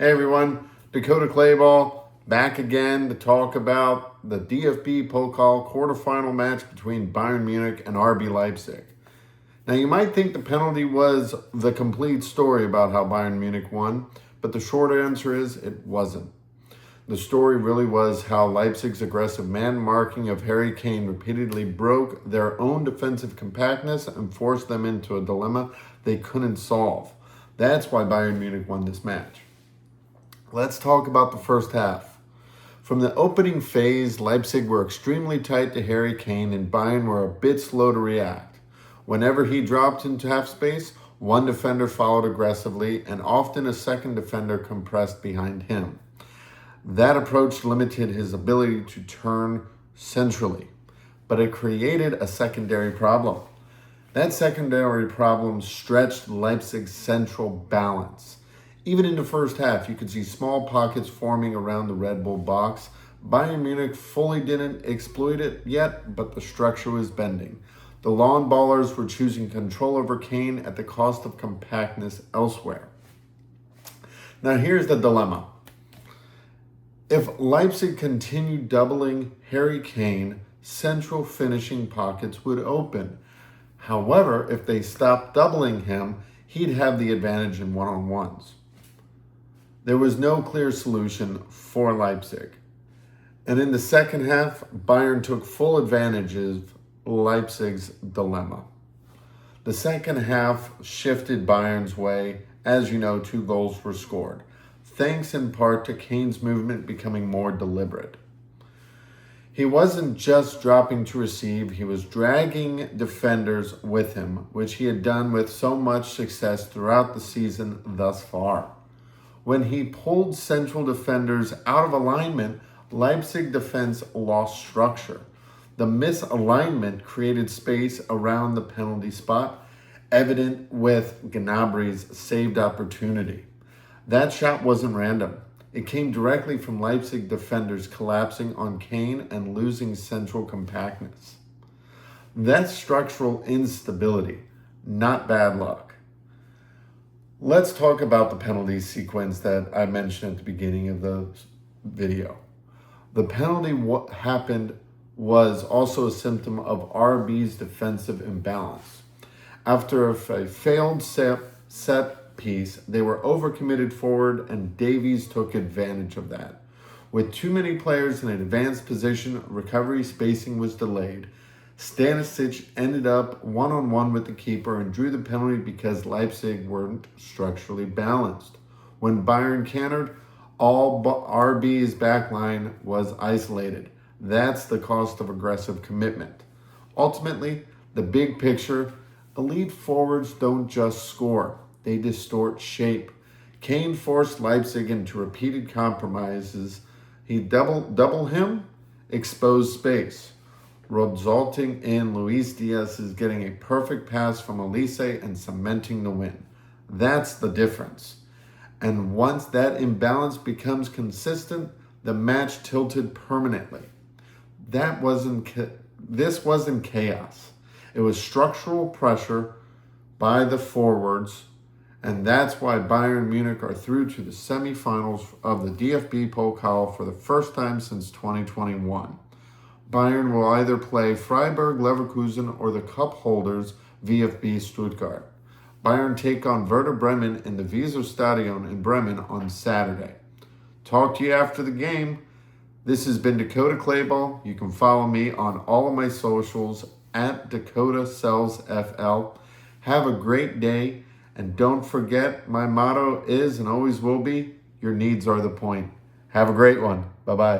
Hey everyone, Dakota Clayball back again to talk about the DFB Pokal Quarterfinal match between Bayern Munich and RB Leipzig. Now you might think the penalty was the complete story about how Bayern Munich won, but the short answer is it wasn't. The story really was how Leipzig's aggressive man marking of Harry Kane repeatedly broke their own defensive compactness and forced them into a dilemma they couldn't solve. That's why Bayern Munich won this match. Let's talk about the first half. From the opening phase, Leipzig were extremely tight to Harry Kane and Bayern were a bit slow to react. Whenever he dropped into half space, one defender followed aggressively and often a second defender compressed behind him. That approach limited his ability to turn centrally, but it created a secondary problem. That secondary problem stretched Leipzig's central balance. Even in the first half, you could see small pockets forming around the Red Bull box. Bayern Munich fully didn't exploit it yet, but the structure was bending. The lawn ballers were choosing control over Kane at the cost of compactness elsewhere. Now here's the dilemma. If Leipzig continued doubling Harry Kane, central finishing pockets would open. However, if they stopped doubling him, he'd have the advantage in one-on-ones. There was no clear solution for Leipzig. And in the second half, Bayern took full advantage of Leipzig's dilemma. The second half shifted Bayern's way. As you know, 2 goals were scored, thanks in part to Kane's movement becoming more deliberate. He wasn't just dropping to receive, he was dragging defenders with him, which he had done with so much success throughout the season thus far. When he pulled central defenders out of alignment, Leipzig defense lost structure. The misalignment created space around the penalty spot, evident with Gnabry's saved opportunity. That shot wasn't random. It came directly from Leipzig defenders collapsing on Kane and losing central compactness. That's structural instability, not bad luck. Let's talk about the penalty sequence that I mentioned at the beginning of the video. The penalty happened was also a symptom of RB's defensive imbalance. After a failed set piece, they were overcommitted forward and Davies took advantage of that. With too many players in an advanced position, recovery spacing was delayed. Stanisic ended up one-on-one with the keeper and drew the penalty because Leipzig weren't structurally balanced. When Bayern countered, all RB's backline was isolated. That's the cost of aggressive commitment. Ultimately, the big picture, elite forwards don't just score, they distort shape. Kane forced Leipzig into repeated compromises. He double him, exposed space, resulting in Luis Diaz's getting a perfect pass from Elise and cementing the win. That's the difference. And once that imbalance becomes consistent, the match tilted permanently. This wasn't chaos. It was structural pressure by the forwards, and that's why Bayern Munich are through to the semifinals of the DFB Pokal for the first time since 2021. Bayern will either play Freiburg Leverkusen or the cup holders VfB Stuttgart. Bayern take on Werder Bremen in the Weserstadion in Bremen on Saturday. Talk to you after the game. This has been Dakota Clayball. You can follow me on all of my socials at Dakota Sells FL. Have a great day. And don't forget, my motto is and always will be, your needs are the point. Have a great one. Bye-bye.